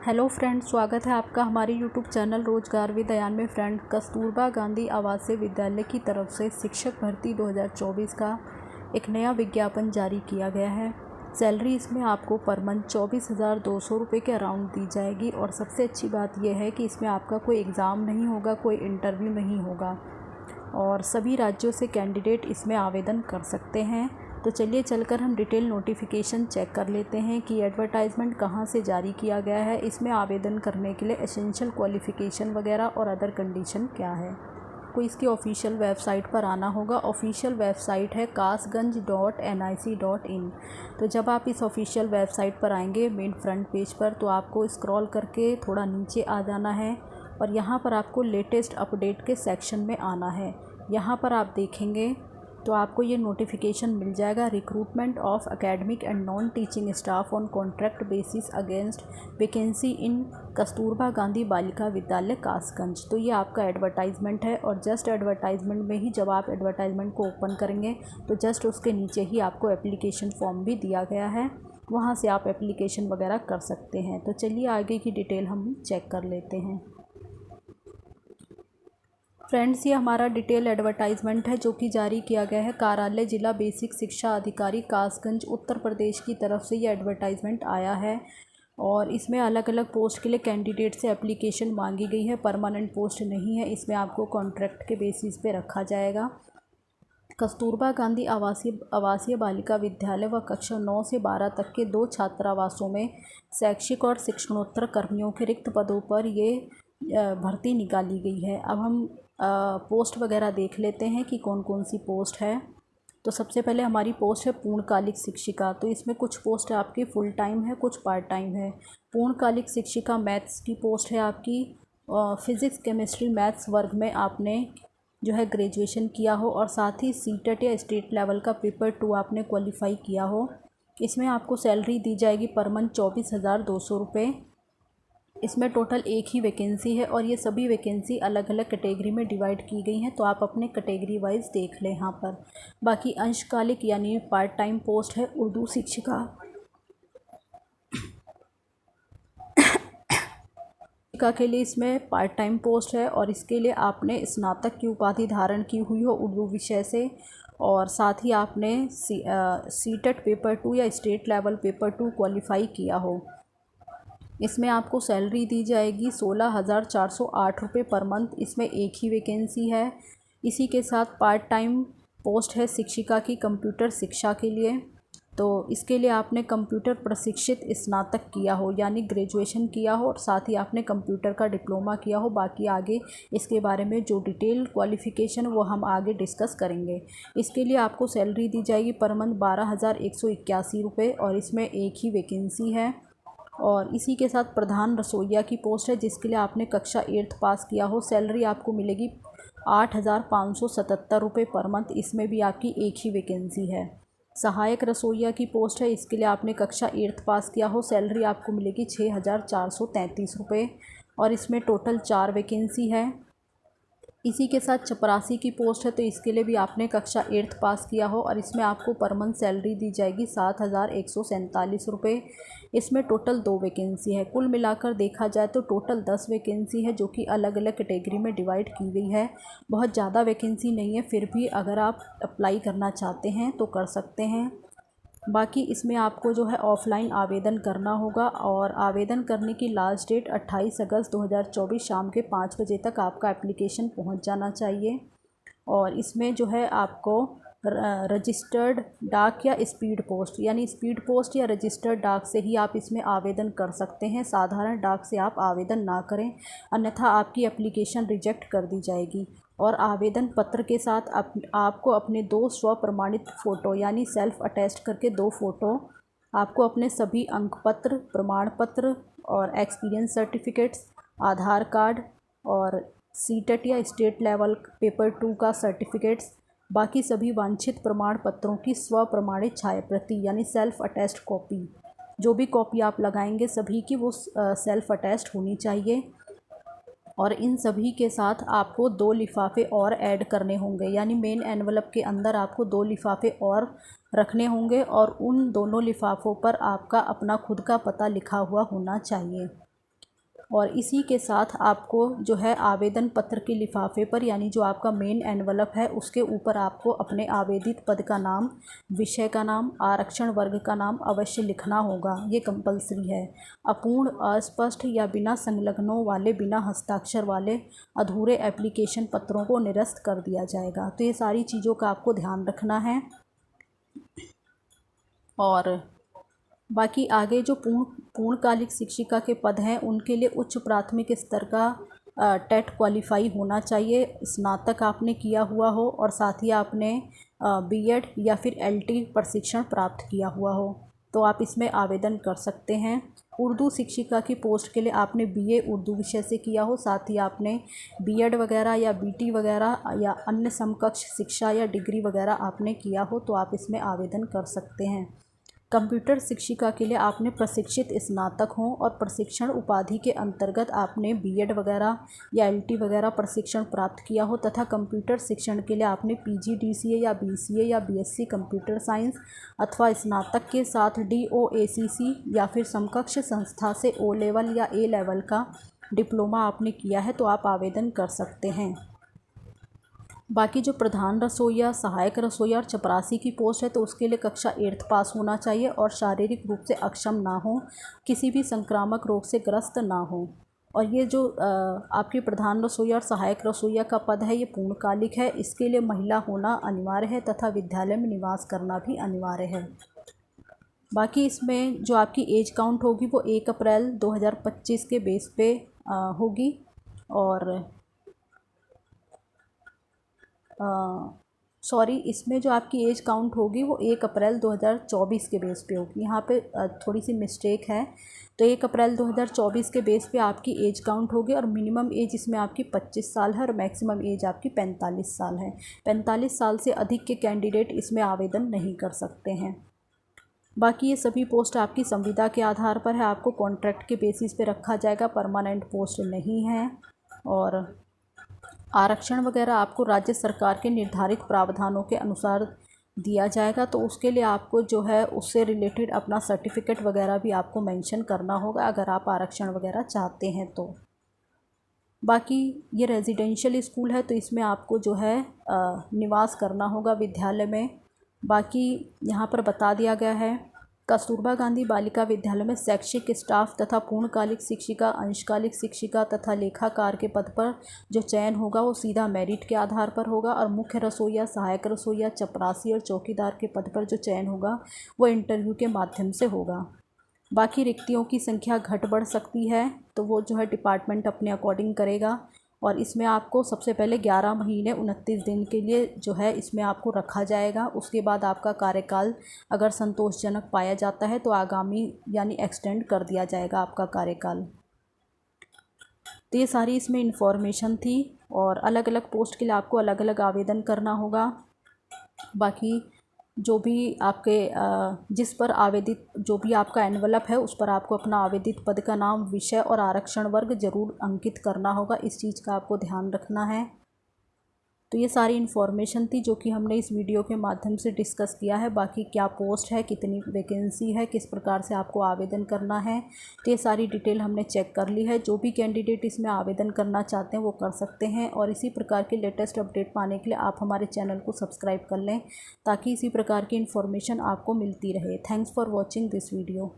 Hello friend, स्वागत है आपका हमारे यूट्यूब चैनल रोजगार विद अयान में। फ्रेंड, कस्तूरबा गांधी आवासीय विद्यालय की तरफ से शिक्षक भर्ती 2024 का एक नया विज्ञापन जारी किया गया है। सैलरी इसमें आपको पर मंथ 24,200 रुपये के अराउंड दी जाएगी। और सबसे अच्छी बात यह है कि इसमें आपका कोई एग्ज़ाम नहीं होगा, कोई इंटरव्यू नहीं होगा और सभी राज्यों से कैंडिडेट इसमें आवेदन कर सकते हैं। तो चलिए चलकर हम डिटेल नोटिफिकेशन चेक कर लेते हैं कि एडवर्टाइजमेंट कहाँ से जारी किया गया है, इसमें आवेदन करने के लिए एसेंशियल क्वालिफ़िकेशन वगैरह और अदर कंडीशन क्या है। को इसकी ऑफिशियल वेबसाइट पर आना होगा। ऑफिशियल वेबसाइट है kasganj.nic.in। तो जब आप इस ऑफिशियल वेबसाइट पर आएंगे मेन फ्रंट पेज पर, तो आपको स्क्रॉल करके थोड़ा नीचे आ जाना है और यहाँ पर आपको लेटेस्ट अपडेट के सेक्शन में आना है। यहाँ पर आप देखेंगे तो आपको ये नोटिफिकेशन मिल जाएगा, recruitment of academic and non teaching staff on contract basis against vacancy इन कस्तूरबा गांधी बालिका विद्यालय कासगंज। तो ये आपका एडवर्टाइजमेंट है और जस्ट एडवर्टाइजमेंट में ही जब आप एडवर्टाइजमेंट को ओपन करेंगे तो जस्ट उसके नीचे ही आपको एप्लीकेशन फॉर्म भी दिया गया है, वहाँ से आप एप्लीकेशन वगैरह कर सकते हैं। तो चलिए आगे की डिटेल हम चेक कर लेते हैं। फ्रेंड्स, ये हमारा डिटेल एडवर्टाइजमेंट है जो कि जारी किया गया है कार्यालय जिला बेसिक शिक्षा अधिकारी कासगंज उत्तर प्रदेश की तरफ से ये एडवर्टाइजमेंट आया है। और इसमें अलग अलग पोस्ट के लिए कैंडिडेट से एप्लीकेशन मांगी गई है। परमानेंट पोस्ट नहीं है, इसमें आपको कॉन्ट्रैक्ट के बेसिस पे रखा जाएगा। कस्तूरबा गांधी आवासीय बालिका विद्यालय व कक्षा 9 से 12 तक के 2 छात्रावासों में शैक्षिक और शिक्षणोत्तर कर्मियों के रिक्त पदों पर ये भर्ती निकाली गई है। अब हम पोस्ट वगैरह देख लेते हैं कि कौन कौन सी पोस्ट है। तो सबसे पहले हमारी पोस्ट है पूर्णकालिक शिक्षिका। तो इसमें कुछ पोस्ट आपकी फुल टाइम है, कुछ पार्ट टाइम है। पूर्णकालिक शिक्षिका मैथ्स की पोस्ट है आपकी। फिज़िक्स केमिस्ट्री मैथ्स वर्ग में आपने जो है ग्रेजुएशन किया हो और साथ ही सीटेट या स्टेट लेवल का पेपर 2 आपने क्वालिफाई किया हो। इसमें आपको सैलरी दी जाएगी पर मंथ 24,200 रुपये। इसमें टोटल एक ही वैकेंसी है और ये सभी वैकेंसी अलग अलग कैटेगरी में डिवाइड की गई हैं, तो आप अपने कैटेगरी वाइज देख लें यहाँ पर। बाकी अंशकालिक यानी पार्ट टाइम पोस्ट है उर्दू शिक्षिका के लिए इसमें पार्ट टाइम पोस्ट है और इसके लिए आपने स्नातक की उपाधि धारण की हुई हो उर्दू विषय से और साथ ही आपने सीटेट पेपर 2 या स्टेट लेवल पेपर 2 क्वालिफाई किया हो। इसमें आपको सैलरी दी जाएगी 16,408 रुपये पर मंथ। इसमें एक ही वैकेंसी है। इसी के साथ पार्ट टाइम पोस्ट है शिक्षिका की कंप्यूटर शिक्षा के लिए। तो इसके लिए आपने कंप्यूटर प्रशिक्षित स्नातक किया हो यानी ग्रेजुएशन किया हो और साथ ही आपने कंप्यूटर का डिप्लोमा किया हो। बाकी आगे इसके बारे में जो डिटेल क्वालिफ़िकेशन वो हम आगे डिस्कस करेंगे। इसके लिए आपको सैलरी दी जाएगी पर मंथ 12,181 रुपये और इसमें एक ही वैकेंसी है। और इसी के साथ प्रधान रसोइया की पोस्ट है जिसके लिए आपने कक्षा 8th पास किया हो। सैलरी आपको मिलेगी 8,577 रुपये पर मंथ। इसमें भी आपकी एक ही वैकेंसी है। सहायक रसोइया की पोस्ट है, इसके लिए आपने कक्षा 8th पास किया हो। सैलरी आपको मिलेगी 6,433 रुपये और इसमें टोटल 4 वैकेंसी है। इसी के साथ चपरासी की पोस्ट है, तो इसके लिए भी आपने कक्षा 8th पास किया हो और इसमें आपको पर मंथ सैलरी दी जाएगी 7,147 रुपये। इसमें टोटल 2 वैकेंसी है। कुल मिलाकर देखा जाए तो टोटल 10 वैकेंसी है जो कि अलग अलग कैटेगरी में डिवाइड की गई है। बहुत ज़्यादा वैकेंसी नहीं है, फिर भी अगर आप अप्लाई करना चाहते हैं तो कर सकते हैं। बाकी इसमें आपको जो है ऑफ़लाइन आवेदन करना होगा और आवेदन करने की लास्ट डेट 28 अगस्त 2024 शाम के 5 बजे तक आपका एप्लीकेशन पहुंच जाना चाहिए। और इसमें जो है आपको रजिस्टर्ड डाक या स्पीड पोस्ट यानी स्पीड पोस्ट या रजिस्टर्ड डाक से ही आप इसमें आवेदन कर सकते हैं। साधारण डाक से आप आवेदन ना करें, अन्यथा आपकी एप्लीकेशन रिजेक्ट कर दी जाएगी। और आवेदन पत्र के साथ आपको अपने 2 स्व प्रमाणित फ़ोटो यानी सेल्फ अटैच्ड करके 2 फ़ोटो, आपको अपने सभी अंक पत्र, प्रमाण पत्र और एक्सपीरियंस सर्टिफिकेट्स, आधार कार्ड और सीटेट या स्टेट लेवल पेपर 2 का सर्टिफिकेट्स, बाकी सभी वांछित प्रमाण पत्रों की स्व प्रमाणित छायाप्रति यानी सेल्फ अटैच्ड कॉपी, जो भी कॉपी आप लगाएंगे सभी की वो सेल्फ अटैच्ड होनी चाहिए। और इन सभी के साथ आपको 2 लिफाफे और ऐड करने होंगे यानी मेन एनवलप के अंदर आपको 2 लिफाफे और रखने होंगे और उन दोनों लिफाफों पर आपका अपना खुद का पता लिखा हुआ होना चाहिए। और इसी के साथ आपको जो है आवेदन पत्र के लिफाफे पर, यानी जो आपका मेन एनवलप है उसके ऊपर आपको अपने आवेदित पद का नाम, विषय का नाम, आरक्षण वर्ग का नाम अवश्य लिखना होगा। ये कंपलसरी है। अपूर्ण, अस्पष्ट या बिना संलग्नों वाले, बिना हस्ताक्षर वाले अधूरे एप्लीकेशन पत्रों को निरस्त कर दिया जाएगा। तो ये सारी चीज़ों का आपको ध्यान रखना है। और बाकी आगे जो पूर्णकालिक शिक्षिका के पद हैं उनके लिए उच्च प्राथमिक स्तर का टेट क्वालिफाई होना चाहिए, स्नातक आपने किया हुआ हो और साथ ही आपने बीएड या फिर एलटी प्रशिक्षण प्राप्त किया हुआ हो, तो आप इसमें आवेदन कर सकते हैं। उर्दू शिक्षिका की पोस्ट के लिए आपने बीए उर्दू विषय से किया हो, साथ ही आपने बीएड वगैरह या बीटी वगैरह या अन्य समकक्ष शिक्षा या डिग्री वगैरह आपने किया हो, तो आप इसमें आवेदन कर सकते हैं। कंप्यूटर शिक्षिका के लिए आपने प्रशिक्षित स्नातक हों और प्रशिक्षण उपाधि के अंतर्गत आपने बीएड वगैरह या एलटी वगैरह प्रशिक्षण प्राप्त किया हो, तथा कंप्यूटर शिक्षण के लिए आपने पीजीडीसीए या बीसीए या बीएससी कंप्यूटर साइंस अथवा स्नातक के साथ डीओएसीसी या फिर समकक्ष संस्था से ओ लेवल या ए लेवल का डिप्लोमा आपने किया है, तो आप आवेदन कर सकते हैं। बाकी जो प्रधान रसोइया, सहायक रसोइया और चपरासी की पोस्ट है तो उसके लिए कक्षा 8th पास होना चाहिए और शारीरिक रूप से अक्षम ना हो, किसी भी संक्रामक रोग से ग्रस्त ना हो। और ये जो आपकी प्रधान रसोइया और सहायक रसोइया का पद है ये पूर्णकालिक है, इसके लिए महिला होना अनिवार्य है तथा विद्यालय में निवास करना भी अनिवार्य है। बाकी इसमें जो आपकी एज काउंट होगी वो 1 अप्रैल 2025 के बेस पे होगी, और इसमें जो आपकी एज काउंट होगी वो 1 अप्रैल 2024 के बेस पे होगी। यहाँ पे थोड़ी सी मिस्टेक है, तो 1 अप्रैल 2024 के बेस पे आपकी एज काउंट होगी और मिनिमम एज इसमें आपकी 25 साल है और मैक्सिमम एज आपकी 45 साल है। 45 साल से अधिक के कैंडिडेट इसमें आवेदन नहीं कर सकते हैं। बाकी ये सभी पोस्ट आपकी संविदा के आधार पर है, आपको कॉन्ट्रैक्ट के बेसिस पे रखा जाएगा, परमानेंट पोस्ट नहीं है। और आरक्षण वगैरह आपको राज्य सरकार के निर्धारित प्रावधानों के अनुसार दिया जाएगा, तो उसके लिए आपको जो है उससे रिलेटेड अपना सर्टिफिकेट वगैरह भी आपको मेंशन करना होगा अगर आप आरक्षण वगैरह चाहते हैं तो। बाकी ये रेजिडेंशियल स्कूल है तो इसमें आपको जो है निवास करना होगा विद्यालय में। बाकी यहाँ पर बता दिया गया है, कस्तूरबा गांधी बालिका विद्यालय में शैक्षिक स्टाफ तथा पूर्णकालिक शिक्षिका, अंशकालिक शिक्षिका तथा लेखाकार के पद पर जो चयन होगा वो सीधा मेरिट के आधार पर होगा, और मुख्य रसोइया, सहायक रसोइया, चपरासी और चौकीदार के पद पर जो चयन होगा वो इंटरव्यू के माध्यम से होगा। बाकी रिक्तियों की संख्या घट बढ़ सकती है, तो वो जो है डिपार्टमेंट अपने अकॉर्डिंग करेगा। और इसमें आपको सबसे पहले 11 महीने 29 दिन के लिए जो है इसमें आपको रखा जाएगा। उसके बाद आपका कार्यकाल अगर संतोषजनक पाया जाता है तो आगामी यानी एक्सटेंड कर दिया जाएगा आपका कार्यकाल। तो ये सारी इसमें इन्फॉर्मेशन थी, और अलग अलग पोस्ट के लिए आपको अलग अलग आवेदन करना होगा। बाकी जो भी आपके जिस पर आवेदित जो भी आपका एनवलप है उस पर आपको अपना आवेदित पद का नाम, विषय और आरक्षण वर्ग ज़रूर अंकित करना होगा। इस चीज़ का आपको ध्यान रखना है। तो ये सारी इन्फॉर्मेशन थी जो कि हमने इस वीडियो के माध्यम से डिस्कस किया है। बाकी क्या पोस्ट है, कितनी वैकेंसी है, किस प्रकार से आपको आवेदन करना है, तो ये सारी डिटेल हमने चेक कर ली है। जो भी कैंडिडेट इसमें आवेदन करना चाहते हैं वो कर सकते हैं, और इसी प्रकार के लेटेस्ट अपडेट पाने के लिए आप हमारे चैनल को सब्सक्राइब कर लें ताकि इसी प्रकार की इन्फॉर्मेशन आपको मिलती रहे। Thanks for watching this video.